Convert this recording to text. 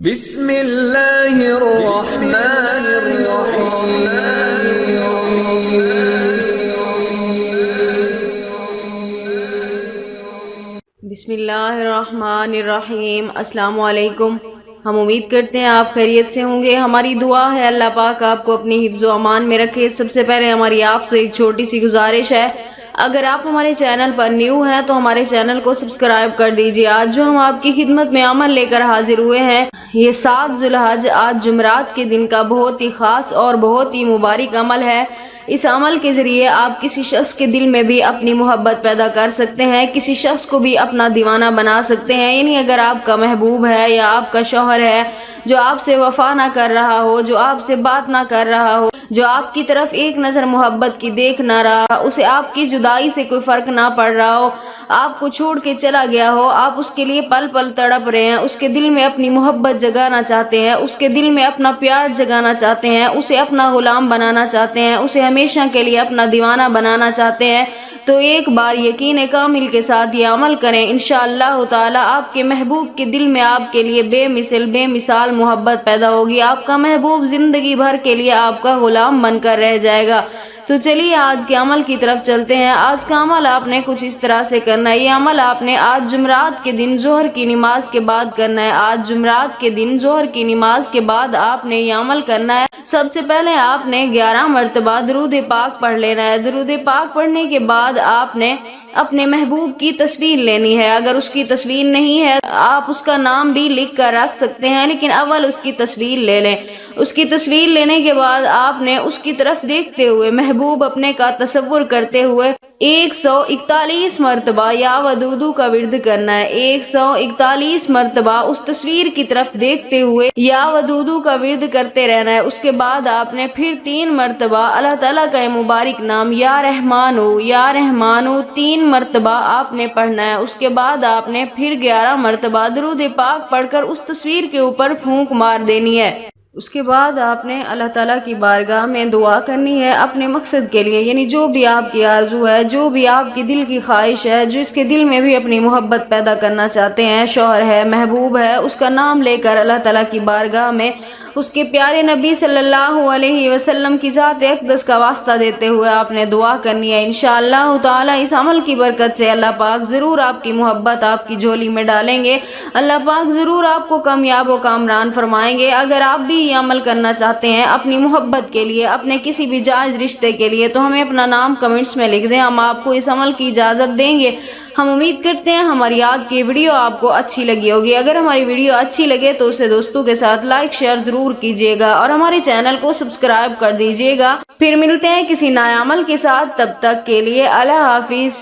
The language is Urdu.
بسم اللہ الرحمن الرحیم۔ بسم اللہ الرحمن الرحیم۔ السلام علیکم۔ ہم امید کرتے ہیں آپ خیریت سے ہوں گے۔ ہماری دعا ہے اللہ پاک آپ کو اپنی حفظ و امان میں رکھے۔ سب سے پہلے ہماری آپ سے ایک چھوٹی سی گزارش ہے، اگر آپ ہمارے چینل پر نیو ہیں تو ہمارے چینل کو سبسکرائب کر دیجیے۔ آج جو ہم آپ کی خدمت میں عمل لے کر حاضر ہوئے ہیں، یہ 7 ذی الحج آج جمعرات کے دن کا بہت ہی خاص اور بہت ہی مبارک عمل ہے۔ اس عمل کے ذریعے آپ کسی شخص کے دل میں بھی اپنی محبت پیدا کر سکتے ہیں، کسی شخص کو بھی اپنا دیوانہ بنا سکتے ہیں۔ یعنی اگر آپ کا محبوب ہے یا آپ کا شوہر ہے جو آپ سے وفا نہ کر رہا ہو، جو آپ سے بات نہ کر رہا ہو، جو آپ کی طرف ایک نظر محبت کی دیکھ نہ رہا، اسے آپ کی جدائی سے کوئی فرق نہ پڑ رہا ہو، آپ کو چھوڑ کے چلا گیا ہو، آپ اس کے لیے پل پل تڑپ رہے ہیں، اس کے دل میں اپنی محبت جگانا چاہتے ہیں، اس کے دل میں اپنا پیار جگانا چاہتے ہیں، اسے اپنا غلام بنانا چاہتے ہیں، اسے ہمیشہ کے لیے اپنا دیوانہ بنانا چاہتے ہیں، تو ایک بار یقین کامل کے ساتھ یہ عمل کریں۔ انشاءاللہ تعالی آپ کے محبوب کے دل میں آپ کے لیے بے مثال محبت پیدا ہوگی۔ آپ کا محبوب زندگی بھر کے لیے آپ کا غلام بن کر رہ جائے گا۔ تو چلیے آج کے عمل کی طرف چلتے ہیں۔ آج کا عمل آپ نے کچھ اس طرح سے کرنا ہے۔ یہ عمل آپ نے آج جمعرات کے دن ظہر کی نماز کے بعد کرنا ہے۔ آج جمعرات کے دن ظہر کی نماز کے بعد آپ نے یہ عمل کرنا ہے۔ سب سے پہلے آپ نے 11 مرتبہ درود پاک پڑھ لینا ہے۔ درود پاک پڑھنے کے بعد آپ نے اپنے محبوب کی تصویر لینی ہے۔ اگر اس کی تصویر نہیں ہے آپ اس کا نام بھی لکھ کر رکھ سکتے ہیں، لیکن اول اس کی تصویر لے لیں۔ اس کی تصویر لینے کے بعد آپ نے اس کی طرف دیکھتے ہوئے محبوب اپنے کا تصور کرتے ہوئے 141 مرتبہ یا ودودو کا ورد کرنا ہے۔ 141 مرتبہ اس تصویر کی طرف دیکھتے ہوئے یا ودودو کا ورد کرتے رہنا ہے۔ اس کے بعد آپ نے پھر 3 مرتبہ اللہ تعالیٰ کا مبارک نام یا رحمانو 3 مرتبہ آپ نے پڑھنا ہے۔ اس کے بعد آپ نے پھر 11 مرتبہ درود پاک پڑھ کر اس تصویر کے اوپر پھونک مار دینی ہے۔ اس کے بعد آپ نے اللہ تعالیٰ کی بارگاہ میں دعا کرنی ہے اپنے مقصد کے لیے، یعنی جو بھی آپ کی آرزو ہے، جو بھی آپ کی دل کی خواہش ہے، جو اس کے دل میں بھی اپنی محبت پیدا کرنا چاہتے ہیں، شوہر ہے، محبوب ہے، اس کا نام لے کر اللہ تعالیٰ کی بارگاہ میں اس کے پیارے نبی صلی اللہ علیہ وسلم کی ذات اقدس کا واسطہ دیتے ہوئے آپ نے دعا کرنی ہے۔ انشاءاللہ تعالی اس عمل کی برکت سے اللہ پاک ضرور آپ کی محبت آپ کی جھولی میں ڈالیں گے۔ اللہ پاک ضرور آپ کو کامیاب و کامران فرمائیں گے۔ اگر آپ بھی یہ عمل کرنا چاہتے ہیں اپنی محبت کے لیے، اپنے کسی بھی جائز رشتے کے لیے، تو ہمیں اپنا نام کمنٹس میں لکھ دیں، ہم آپ کو اس عمل کی اجازت دیں گے۔ ہم امید کرتے ہیں ہماری آج کی ویڈیو آپ کو اچھی لگی ہوگی۔ اگر ہماری ویڈیو اچھی لگے تو اسے دوستوں کے ساتھ لائک شیئر ضرور کیجیے گا اور ہمارے چینل کو سبسکرائب کر دیجیے گا۔ پھر ملتے ہیں کسی نئے عمل کے ساتھ، تب تک کے لیے اللہ حافظ۔